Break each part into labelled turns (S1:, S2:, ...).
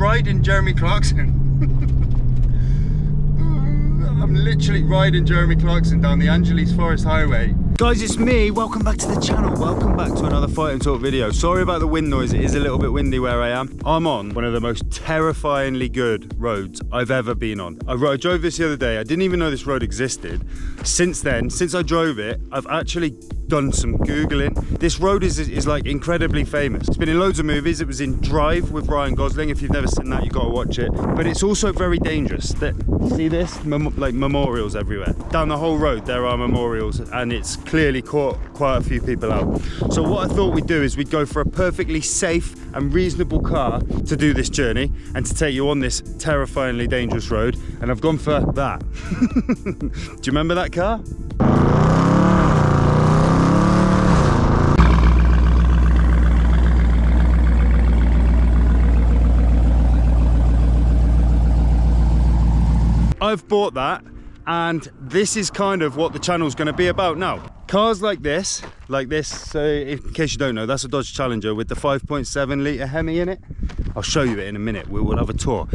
S1: riding Jeremy Clarkson. I'm literally riding Jeremy Clarkson down the Angeles Forest Highway. Guys, it's me. Welcome back to the channel. Welcome back to another Fight and Talk video. Sorry about the wind noise. It is a little bit windy where I am. I'm on one of the most terrifyingly good roads I've ever been on. I drove this the other day. I didn't even know this road existed. Since then, since I drove it, I've actually done some Googling. This road is like incredibly famous. It's been in loads of movies. It was in Drive with Ryan Gosling. If you've never seen that, you've got to watch it. But it's also very dangerous. See this? Like memorials everywhere. Down the whole road, there are memorials, and it's clearly caught quite a few people out. So what I thought we'd do is we'd go for a perfectly safe and reasonable car to do this journey and to take you on this terrifyingly dangerous road. And I've gone for that. Do you remember that car? I've bought that, and this is kind of what the channel's going to be about now. Cars like this, so in case you don't know, that's a Dodge Challenger with the 5.7 litre Hemi in it. I'll show you it in a minute. We will have a tour.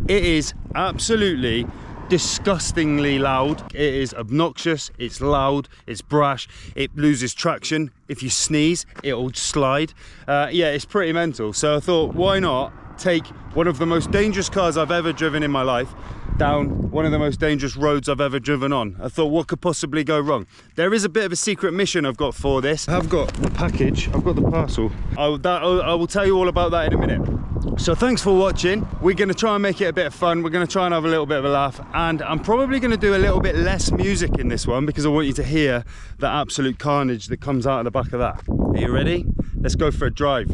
S1: It is absolutely disgustingly loud. It is obnoxious, it's loud, it's brash, it loses traction. If you sneeze, it'll slide. Yeah, it's pretty mental. So I thought, why not take one of the most dangerous cars I've ever driven in my life down one of the most dangerous roads I've ever driven on. I thought, what could possibly go wrong? There is a bit of a secret mission I've got for this. I've got the package, I've got the parcel. I will tell you all about that in a minute. So thanks for watching. We're going to try and make it a bit of fun. We're going to try and have a little bit of a laugh, and I'm probably going to do a little bit less music in this one because I want you to hear the absolute carnage that comes out of the back of that. Are you ready? Let's go for a drive.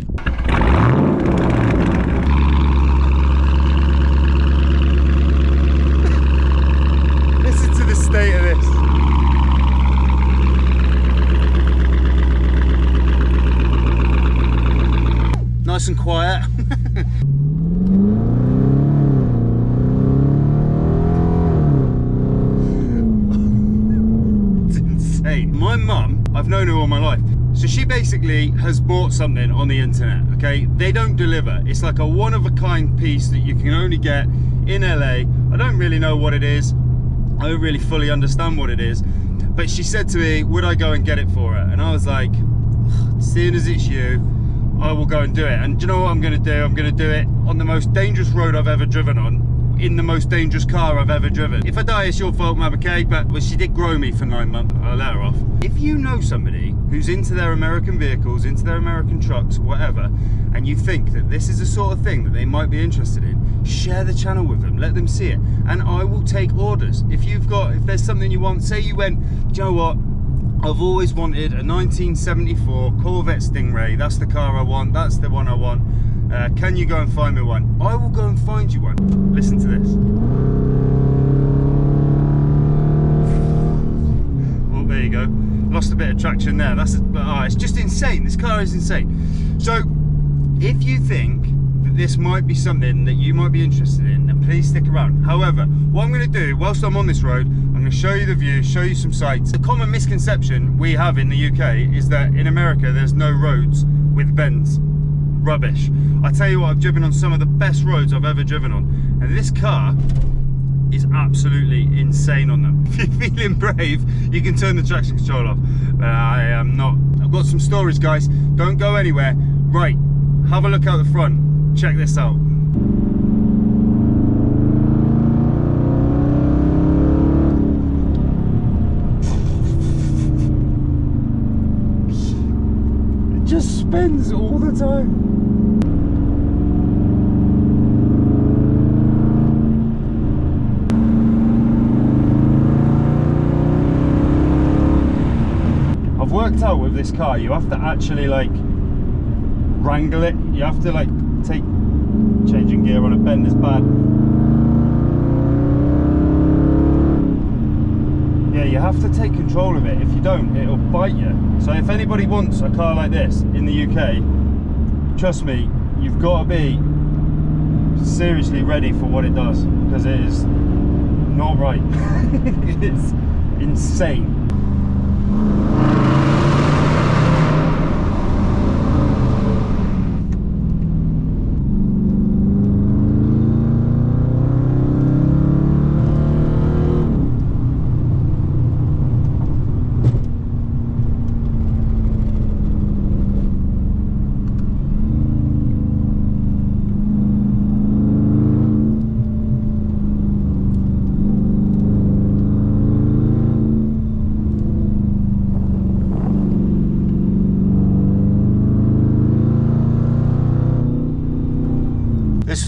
S1: Listen to the state of this. Nice and quiet. It's insane. My mum, I've known her all my life. So she basically has bought something on the internet, okay? They don't deliver. It's like a one-of-a-kind piece that you can only get in LA. I don't really know what it is. I don't really fully understand what it is. But she said to me, would I go and get it for her? And I was like, seeing as it's you, I will go and do it. And do you know what I'm going to do? I'm going to do it on the most dangerous road I've ever driven on, in the most dangerous car I've ever driven. If I die, it's your fault, Mab, okay? But well, she did grow me for 9 months. I'll let her off. If you know somebody who's into their American vehicles, into their American trucks, whatever, and you think that this is the sort of thing that they might be interested in, share the channel with them, let them see it, and I will take orders. If there's something you want, say you went, do you know what? I've always wanted a 1974 Corvette Stingray. That's the car I want. That's the one I want. Can you go and find me one? I will go and find you one. Listen to this. Oh, there you go. Lost a bit of traction there. It's just insane. This car is insane. So, if you think that this might be something that you might be interested in, then please stick around. However, what I'm going to do, whilst I'm on this road, I'm going to show you the view, show you some sights. The common misconception we have in the UK is that in America there's no roads with bends. Rubbish. I tell you what, I've driven on some of the best roads I've ever driven on, and this car is absolutely insane on them. If you're feeling brave, you can turn the traction control off. But I am not. I've got some stories, guys. Don't go anywhere. Right, have a look out the front. Check this out. It just spins all the time. I've worked out with this car, you have to actually like wrangle it. You have to like changing gear on a bend is bad. Yeah, you have to take control of it. If you don't, it'll bite you. So if anybody wants a car like this in the UK, trust me, you've got to be seriously ready for what it does, because it is not right. It's insane.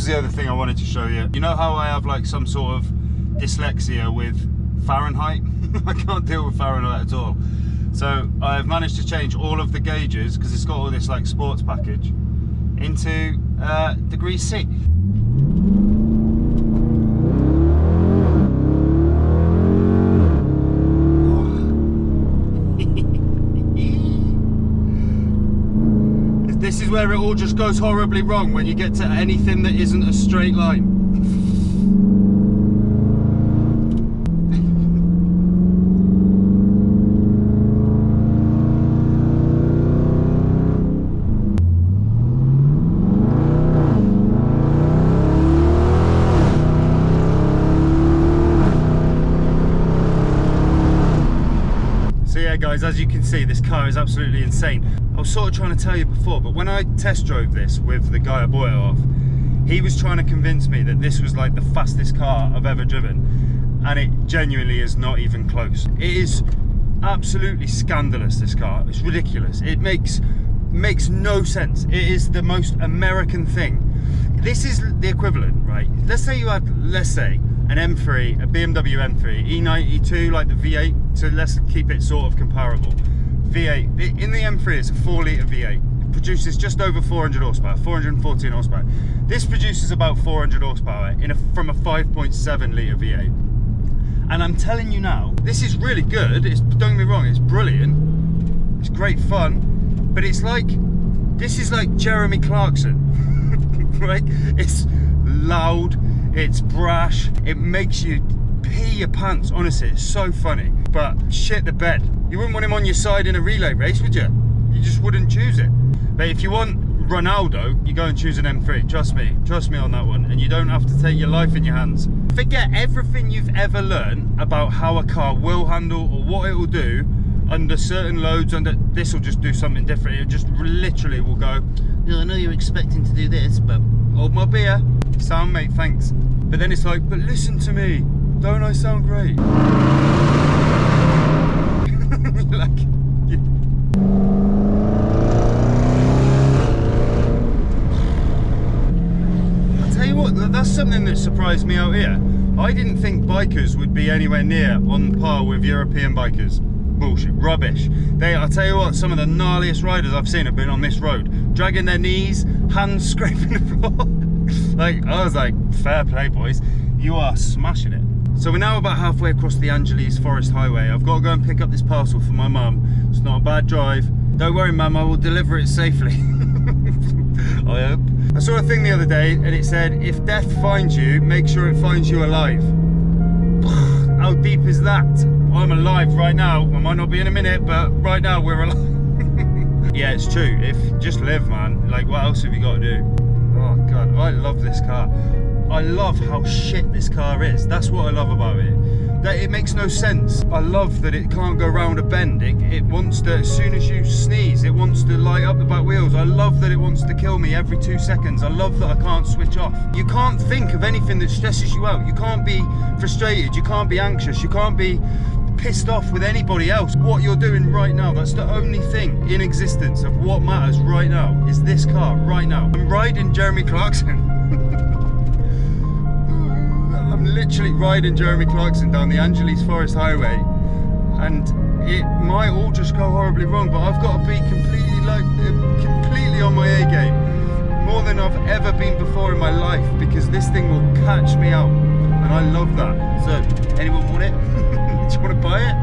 S1: was the other thing I wanted to show you. You know how I have like some sort of dyslexia with Fahrenheit? I can't deal with Fahrenheit at all. So I've managed to change all of the gauges, because it's got all this like sports package, into degree C. This is where it all just goes horribly wrong, when you get to anything that isn't a straight line. So yeah guys, as you can see, this car is absolutely insane. I was sort of trying to tell you before, but when I test drove this with the guy I bought it off, he was trying to convince me that this was like the fastest car I've ever driven, and it genuinely is not even close. It is absolutely scandalous, this car. It's ridiculous. It makes no sense. It is the most American thing. This is the equivalent, right? Let's say you had, an M3, a BMW M3, E92, like the V8, so let's keep it sort of comparable. V8, in the M3 it's a 4 litre V8. It produces just over 400 horsepower, 414 horsepower. This produces about 400 horsepower from a 5.7 litre V8. And I'm telling you now, this is really good. Don't get me wrong, it's brilliant. It's great fun, but it's like, this is like Jeremy Clarkson, right? It's loud, it's brash, it makes you pee your pants. Honestly, it's so funny, but shit the bed. You wouldn't want him on your side in a relay race, would you? You just wouldn't choose it. But if you want Ronaldo, you go and choose an M3. Trust me on that one. And you don't have to take your life in your hands. Forget everything you've ever learned about how a car will handle or what it will do under certain loads. This will just do something different. It just literally will go, I know you're expecting to do this, but hold my beer. Sound mate, thanks. But then it's like, but listen to me. Don't I sound great? Like, yeah. I'll tell you what, that's something that surprised me out here. I didn't think bikers would be anywhere near on par with European bikers. Bullshit, rubbish. I'll tell you what, some of the gnarliest riders I've seen have been on this road, dragging their knees, hands scraping the floor. Like, I was like, fair play boys, you are smashing it. So we're now about halfway across the Angeles Forest Highway. I've got to go and pick up this parcel for my mum. It's not a bad drive. Don't worry mum, I will deliver it safely. I hope. I saw a thing the other day and it said, if death finds you, make sure it finds you alive. How deep is that? I'm alive right now. I might not be in a minute, but right now we're alive. Yeah, it's true. Just live, man. Like, what else have you got to do? Oh God, I love this car. I love how shit this car is. That's what I love about it. That it makes no sense. I love that it can't go round a bend. It wants to, as soon as you sneeze, it wants to light up the back wheels. I love that it wants to kill me every 2 seconds. I love that I can't switch off. You can't think of anything that stresses you out. You can't be frustrated. You can't be anxious. You can't be pissed off with anybody else. What you're doing right now, that's the only thing in existence of what matters right now, is this car right now. I'm riding Jeremy Clarkson. I'm literally riding Jeremy Clarkson down the Angeles Forest Highway, and it might all just go horribly wrong, but I've got to be completely on my A game, more than I've ever been before in my life, because this thing will catch me out, and I love that. So, anyone want it? Do you want to buy it?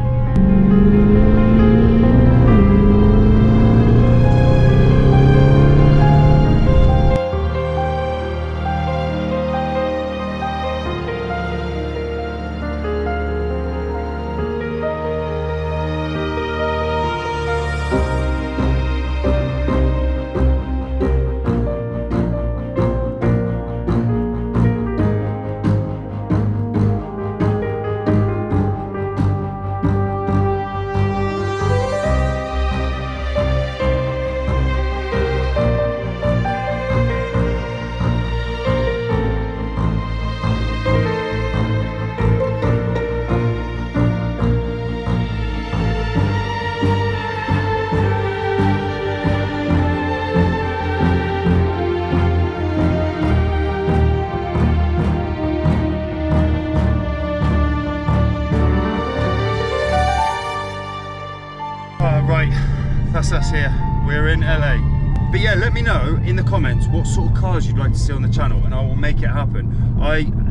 S1: it's here. We're in LA. But yeah, let me know in the comments what sort of cars you'd like to see on the channel, and I will make it happen.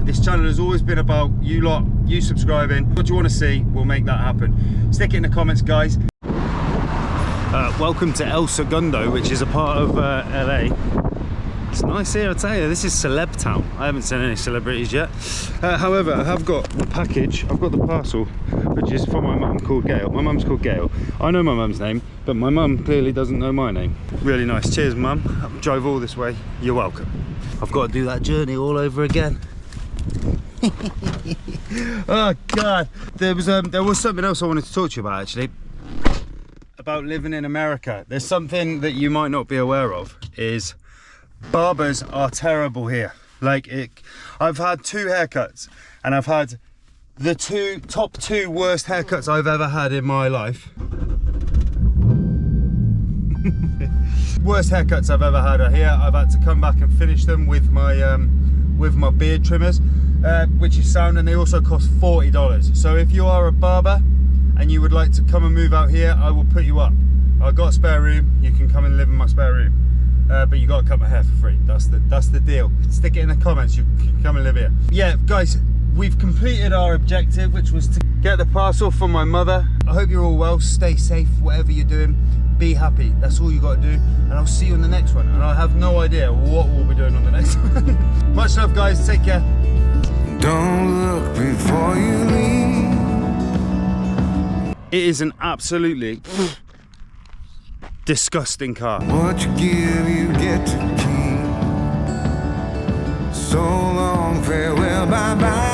S1: This channel has always been about you lot, you subscribing. What you want to see, we'll make that happen. Stick it in the comments, guys. Welcome to El Segundo, which is a part of LA. It's nice here, I tell you. This is celeb town. I haven't seen any celebrities yet. However, I have got the package. I've got the parcel, which is for my mum, called Gail. My mum's called Gail. I know my mum's name, but my mum clearly doesn't know my name. Really nice. Cheers, mum. I drove all this way. You're welcome. I've got to do that journey all over again. Oh God. There was something else I wanted to talk to you about, actually. About living in America. There's something that you might not be aware of, is barbers are terrible here. Like, I've had 2 haircuts, and I've had the top two worst haircuts I've ever had in my life. Worst haircuts I've ever had are here. I've had to come back and finish them with my beard trimmers, which is sound, and they also cost $40. So if you are a barber and you would like to come and move out here, I will put you up. I've got a spare room. You can come and live in my spare room. But you got to cut my hair for free. That's the deal. Stick it in the comments. You can come and live here. Yeah, guys, we've completed our objective, which was to get the parcel from my mother. I hope you're all well. Stay safe, whatever you're doing. Be happy. That's all you got to do. And I'll see you on the next one. And I have no idea what we'll be doing on the next one. Much love, guys. Take care.
S2: Don't look before you leave.
S1: It is an absolutely disgusting car.
S2: What you give, you get to keep. So long, farewell, bye-bye.